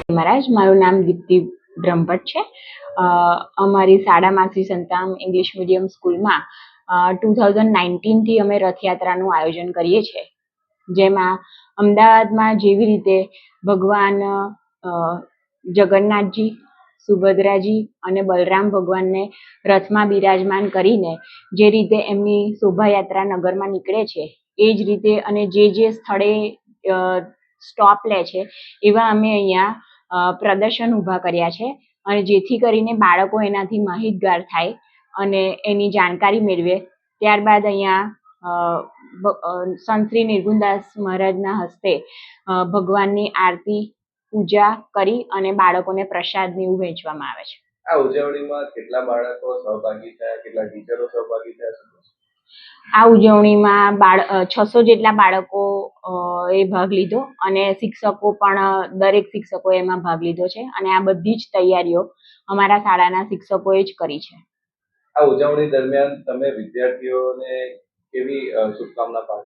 મહારાજ, મારું નામ દીપ્તિ બ્રહ્મભટ્ટ છે. અમારી શાળામાં શ્રી સંતામ ઇંગ્લિશ મીડિયમ સ્કૂલમાં 2019થી અમે રથયાત્રાનું આયોજન કરીએ છીએ, જેમાં અમદાવાદમાં જેવી રીતે ભગવાન જગન્નાથજી, સુભદ્રાજી અને બલરામ ભગવાનને રથમાં બિરાજમાન કરીને જે રીતે એમની શોભાયાત્રા નગરમાં નીકળે છે, એ જ રીતે અને જે સ્થળે સ્ટોપ લે છે એવા અમે અહીંયા પ્રદર્શન ઊભા કર્યા છે, અને જેથી કરીને બાળકો એનાથી માહિતગાર થાય અને એની જાણકારી મેળવે. ત્યારબાદ અહીંયા સંત શ્રી નિર્ગુણદાસ મહારાજના હસ્તે ભગવાનની આરતી પૂજા કરી અને બાળકોને પ્રસાદ ને એવું વહેંચવામાં આવે છે. આ ઉજવણીમાં કેટલા બાળકો સહભાગી થયા, કેટલા ટીચરો સહભાગી થયા? આ ઉજવણીમાં 600 જેટલા બાળકો એ ભાગ લીધો અને શિક્ષકો પણ દરેક શિક્ષકોએ એમાં ભાગ લીધો છે, અને આ બધી જ તૈયારીઓ અમારા શાળાના શિક્ષકોએ જ કરી છે. આ ઉજવણી દરમિયાન તમે વિદ્યાર્થીઓને કેવી શુભકામના પાઠવો?